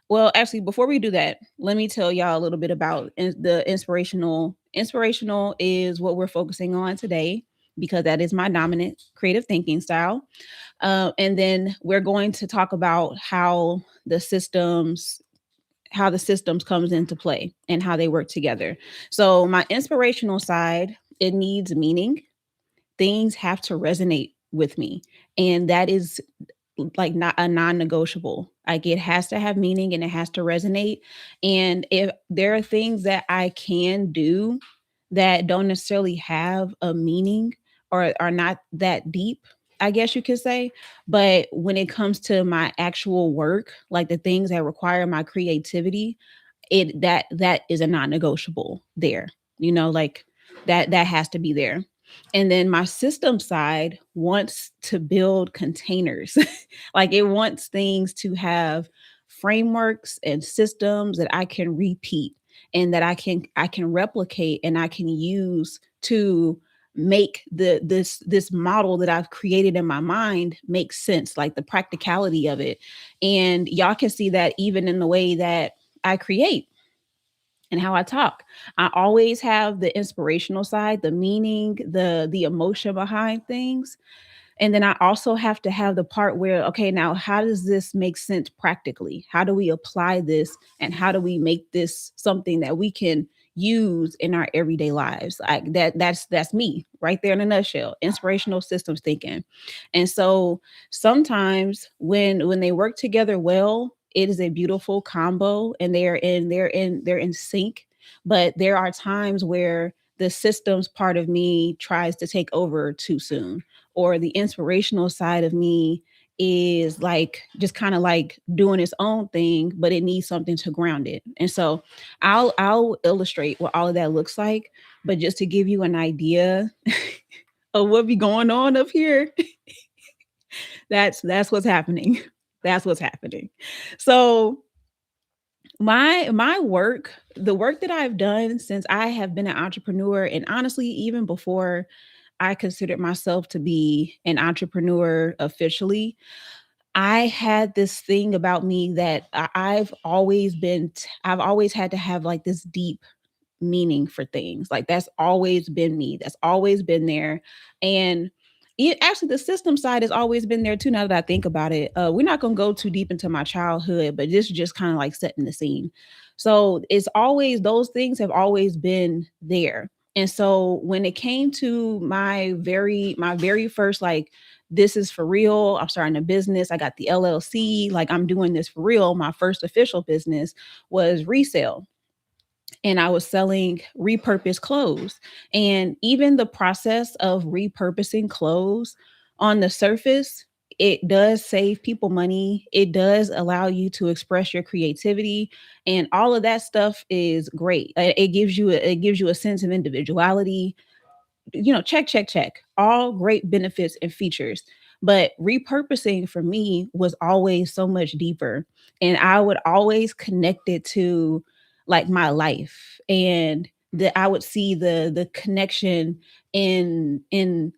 Well, actually, before we do that, let me tell y'all a little bit about the inspirational. Inspirational is what we're focusing on today because that is my dominant creative thinking style. And then we're going to talk about how the systems comes into play and how they work together. So my inspirational side, it needs meaning. Things have to resonate with me, and that is like not a non-negotiable. Like it has to have meaning and it has to resonate. And if there are things that I can do that don't necessarily have a meaning or are not that deep, I guess you could say, but when it comes to my actual work, like the things that require my creativity, that is a non-negotiable there. Like that has to be there. And then my system side wants to build containers. Like it wants things to have frameworks and systems that I can repeat and that I can replicate and I can use to make this model that I've created in my mind make sense, like the practicality of it. And y'all can see that even in the way that I create and how I talk. I always have the inspirational side, the meaning, the emotion behind things. And then I also have to have the part where, okay, now how does this make sense practically? How do we apply this and how do we make this something that we can use in our everyday lives? Like that's me right there in a nutshell. Inspirational systems thinking. And so sometimes when they work together well, it is a beautiful combo and they're in sync. But there are times where the systems part of me tries to take over too soon, or the inspirational side of me is like just kind of like doing its own thing, but it needs something to ground it. And so I'll illustrate what all of that looks like, but just to give you an idea of what be going on up here, that's what's happening. That's what's happening. So my work, the work that I've done since I have been an entrepreneur, and honestly even before I considered myself to be an entrepreneur officially, I had this thing about me that I've always had to have like this deep meaning for things. Like that's always been me. That's always been there. And actually the system side has always been there too. Now that I think about it, we're not going to go too deep into my childhood, but this is just kind of like setting the scene. So it's always, those things have always been there. And so when it came to my very first, like, this is for real, I'm starting a business, I got the LLC, like I'm doing this for real, my first official business was resale, and I was selling repurposed clothes. And even the process of repurposing clothes, on the surface, it does save people money. It does allow you to express your creativity, and all of that stuff is great. It gives you a sense of individuality. Check, check, check. All great benefits and features. But repurposing for me was always so much deeper. And I would always connect it to like my life. And that I would see the connection in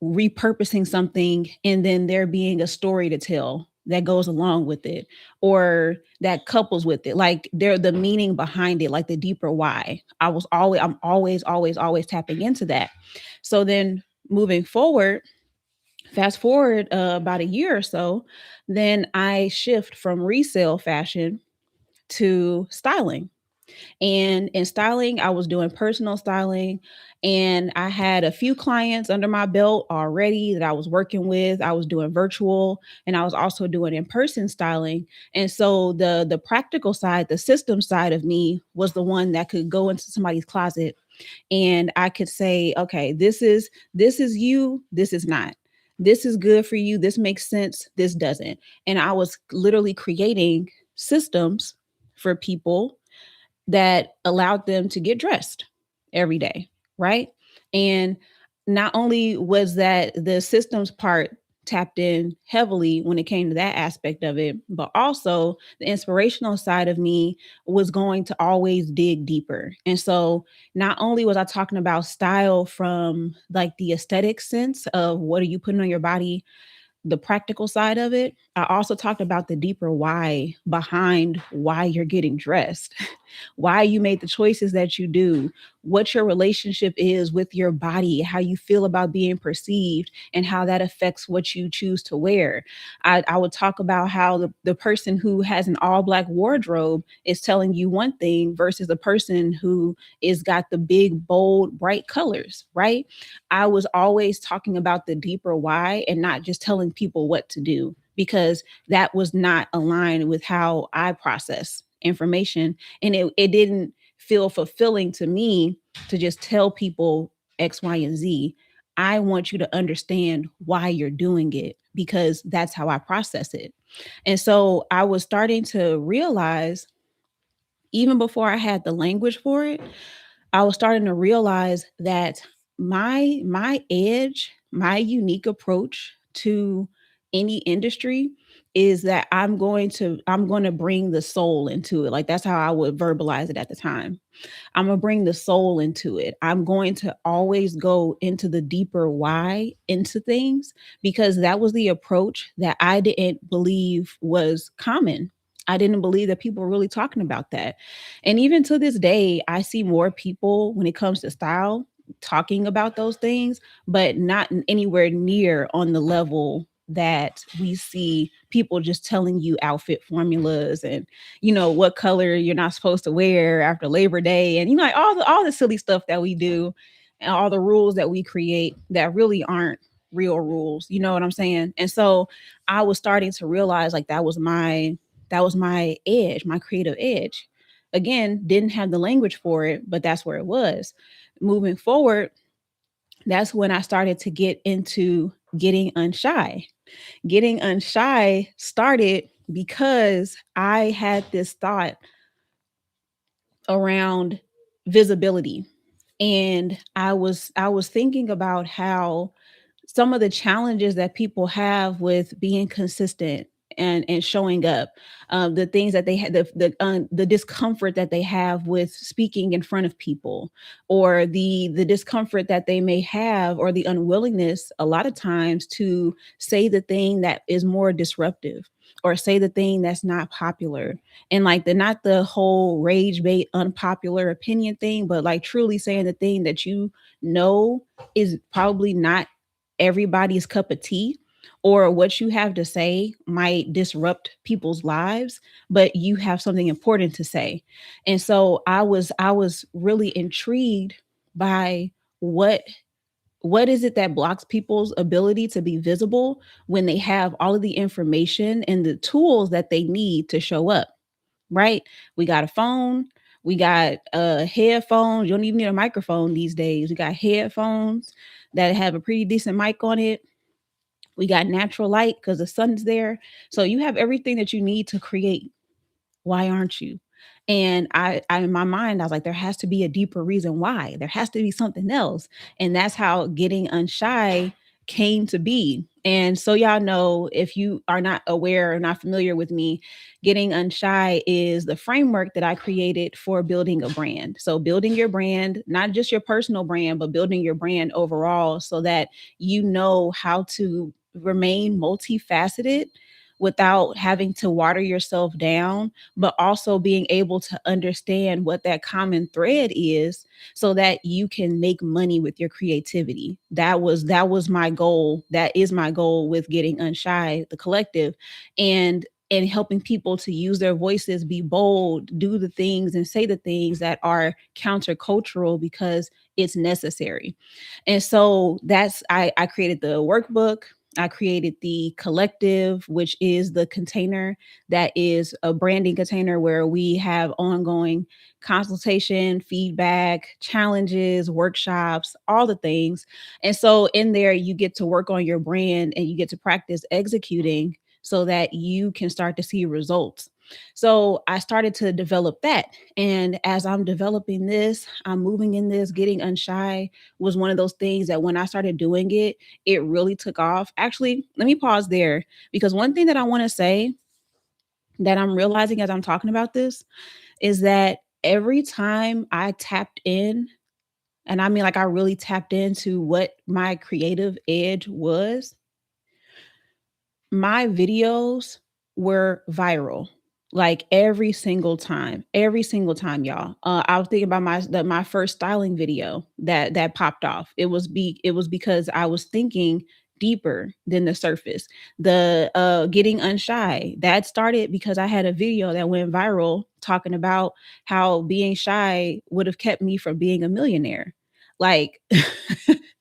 repurposing something and then there being a story to tell that goes along with it or that couples with it, like they're the meaning behind it, like the deeper why. I'm always tapping into that. So then moving forward, fast forward about a year or so, then I shift from resale fashion to styling. And in styling, I was doing personal styling, and I had a few clients under my belt already that I was working with. I was doing virtual and I was also doing in-person styling. And so the practical side, the system side of me was the one that could go into somebody's closet and I could say, okay, this is you, this is not. This is good for you, this makes sense, this doesn't. And I was literally creating systems for people that allowed them to get dressed every day, right? And not only was that the systems part tapped in heavily when it came to that aspect of it, but also the inspirational side of me was going to always dig deeper. And so not only was I talking about style from like the aesthetic sense of what are you putting on your body, the practical side of it, I also talked about the deeper why behind why you're getting dressed, why you made the choices that you do, what your relationship is with your body, how you feel about being perceived, and how that affects what you choose to wear. I would talk about how the person who has an all black wardrobe is telling you one thing versus the person who is got the big, bold, bright colors, right? I was always talking about the deeper why and not just telling people what to do because that was not aligned with how I process information. And it didn't feel fulfilling to me to just tell people X, Y, and Z. I want you to understand why you're doing it because that's how I process it. And so I was starting to realize, even before I had the language for it, I was starting to realize that my edge, my unique approach to any industry is that I'm going to bring the soul into it. Like that's how I would verbalize it at the time. I'm going to bring the soul into it. I'm going to always go into the deeper why into things because that was the approach that I didn't believe was common. I didn't believe that people were really talking about that. And even to this day, I see more people when it comes to style talking about those things, but not anywhere near on the level that we see people just telling you outfit formulas and what color you're not supposed to wear after Labor Day, and like all the silly stuff that we do, and all the rules that we create that really aren't real rules. You know what I'm saying? And so I was starting to realize like that was my edge, my creative edge. Again, didn't have the language for it, but that's where it was. Moving forward, that's when I started to get into getting unshy. Getting unshy started because I had this thought around visibility. And I was thinking about how some of the challenges that people have with being consistent and showing up, the things that they had, the discomfort that they have with speaking in front of people, or the discomfort that they may have, or the unwillingness a lot of times to say the thing that is more disruptive, or say the thing that's not popular, and like the not the whole rage bait unpopular opinion thing, but like truly saying the thing that know is probably not everybody's cup of tea, or what you have to say might disrupt people's lives, but you have something important to say. And so I was really intrigued by what what is it that blocks people's ability to be visible when they have all of the information and the tools that they need to show up, right? We got a phone, we got headphones. You don't even need a microphone these days. We got headphones that have a pretty decent mic on it. We got natural light because the sun's there. So you have everything that you need to create. Why aren't you? And I in my mind, I was like, there has to be a deeper reason why. There has to be something else. And that's how getting unshy came to be. And so y'all know, if you are not aware or not familiar with me, getting unshy is the framework that I created for building a brand. So building your brand, not just your personal brand, but building your brand overall so that you know how to remain multifaceted without having to water yourself down, but also being able to understand what that common thread is so that you can make money with your creativity. That was my goal. That is my goal with getting Unshy, the collective, and helping people to use their voices, be bold, do the things and say the things that are countercultural because it's necessary. And so I created the workbook. I created the collective, which is the container that is a branding container where we have ongoing consultation, feedback, challenges, workshops, all the things. And so in there, you get to work on your brand and you get to practice executing so that you can start to see results. So I started to develop that. And as I'm developing this, I'm moving in this, getting unshy was one of those things that when I started doing it, it really took off. Actually, let me pause there because one thing that I want to say that I'm realizing as I'm talking about this is that every time I tapped in, and I mean like I really tapped into what my creative edge was, my videos were viral, like, every single time, y'all. I was thinking about my first styling video that popped off. It was because I was thinking deeper than the surface. The, getting unshy, that started because I had a video that went viral talking about how being shy would have kept me from being a millionaire. Like,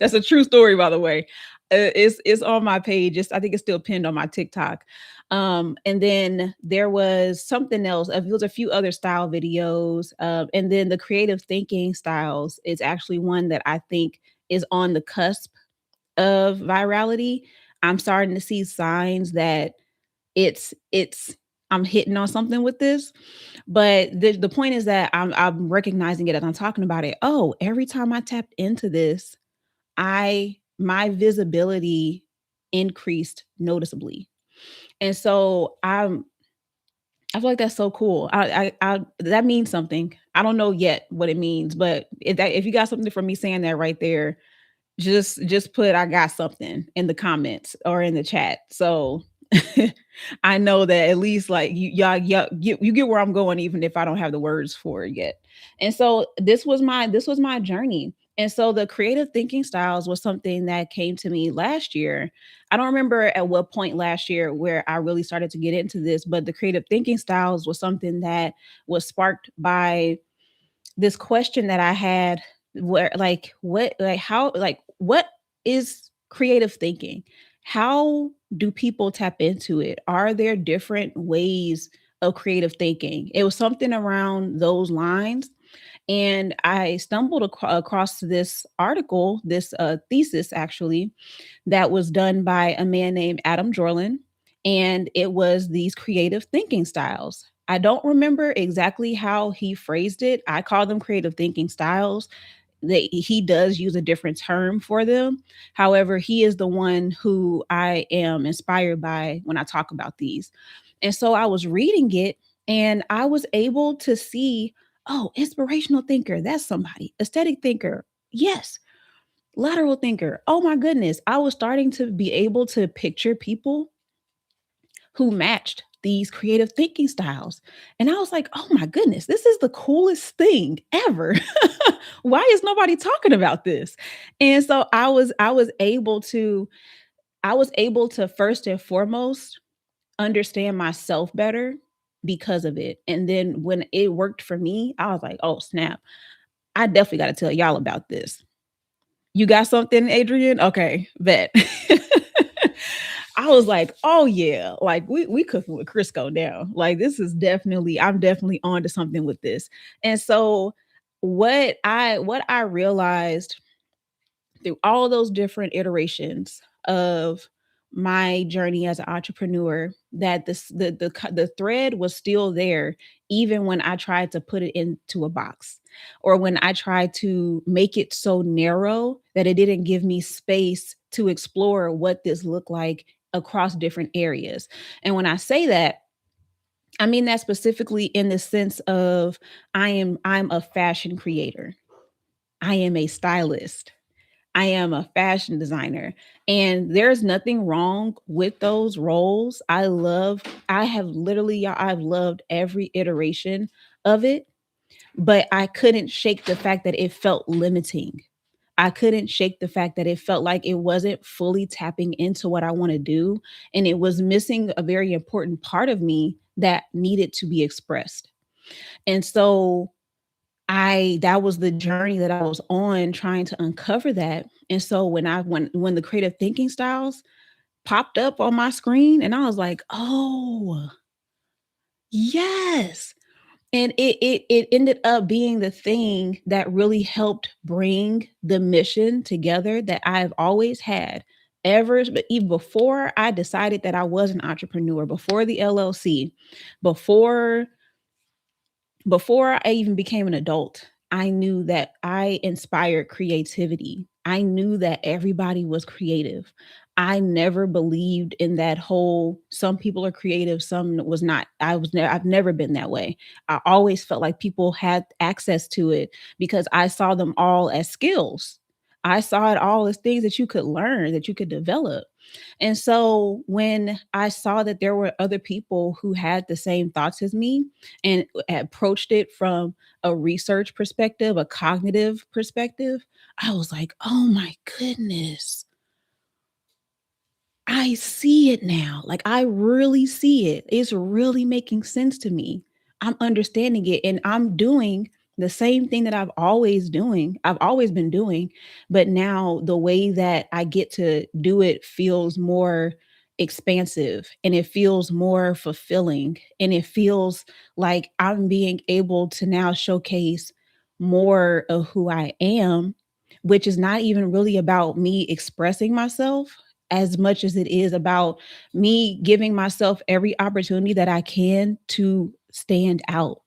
that's a true story, by the way. It's on my page. I think it's still pinned on my TikTok. And then there was something else. There was a few other style videos, and then the creative thinking styles is actually one that I think is on the cusp of virality. I'm starting to see signs that it's I'm hitting on something with this, but the point is that I'm recognizing it as I'm talking about it. Oh, every time I tapped into this, I my visibility increased noticeably. And so I feel like that's so cool. I that means something. I don't know yet what it means, but if you got something from me saying that right there, just put I got something in the comments or in the chat. So I know that at least like y'all you get where I'm going even if I don't have the words for it yet. And so this was my journey. And so the creative thinking styles was something that came to me last year. I don't remember at what point last year where I really started to get into this, but the creative thinking styles was something that was sparked by this question that I had where what is creative thinking? How do people tap into it? Are there different ways of creative thinking? It was something around those lines. And I stumbled across this article, this thesis actually, that was done by a man named Adam Jorlin. And it was these creative thinking styles. I don't remember exactly how he phrased it. I call them creative thinking styles. He does use a different term for them. However, he is the one who I am inspired by when I talk about these. And so I was reading it and I was able to see, oh, inspirational thinker, that's somebody. Aesthetic thinker, yes. Lateral thinker, oh my goodness. I was starting to be able to picture people who matched these creative thinking styles. And I was like, oh my goodness, this is the coolest thing ever. Why is nobody talking about this? And so I was able to first and foremost understand myself better because of it. And then when it worked for me, I was like, oh snap, I definitely got to tell y'all about this. You got something, Adrian? Okay, bet. I was like, "Oh yeah, like we cooking with Crisco now. Like this is definitely I'm definitely on to something with this." And so what I realized through all those different iterations of my journey as an entrepreneur that the thread was still there even when I tried to put it into a box or when I tried to make it so narrow that it didn't give me space to explore what this looked like across different areas. And when I say that, I mean that specifically in the sense of I'm a fashion creator. I am a stylist. I am a fashion designer, and there's nothing wrong with those roles. I have literally, y'all, I've loved every iteration of it, but I couldn't shake the fact that it felt limiting. I couldn't shake the fact that it felt like it wasn't fully tapping into what I want to do, and it was missing a very important part of me that needed to be expressed. And so that was the journey that I was on trying to uncover that. And so when the creative thinking styles popped up on my screen and I was like, "Oh, yes." And it ended up being the thing that really helped bring the mission together that I've always had ever but even before I decided that I was an entrepreneur, before the LLC, before before I even became an adult, I knew that I inspired creativity. I knew that everybody was creative. I never believed in that whole some people are creative, some was not. I've never been that way. I always felt like people had access to it because I saw them all as skills. I saw it all as things that you could learn, that you could develop. And so when I saw that there were other people who had the same thoughts as me and approached it from a research perspective, a cognitive perspective, I was like, oh my goodness, I see it now. Like, I really see it. It's really making sense to me. I'm understanding it and I'm doing the same thing that I've always been doing, but now the way that I get to do it feels more expansive and it feels more fulfilling and it feels like I'm being able to now showcase more of who I am, which is not even really about me expressing myself as much as it is about me giving myself every opportunity that I can to stand out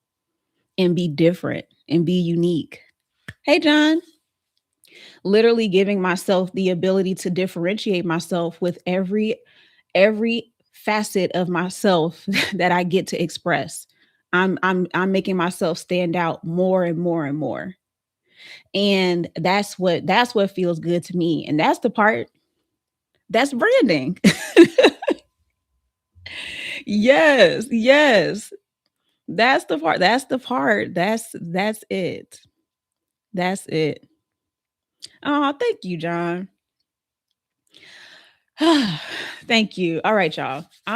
and be different and be unique. Hey, John, literally giving myself the ability to differentiate myself with every facet of myself that I get to express. I'm making myself stand out more and more and more. And that's what feels good to me. And that's the part that's branding. Yes, yes. That's the part. That's the part. That's it. That's it. Oh, thank you, John. Thank you. All right, y'all.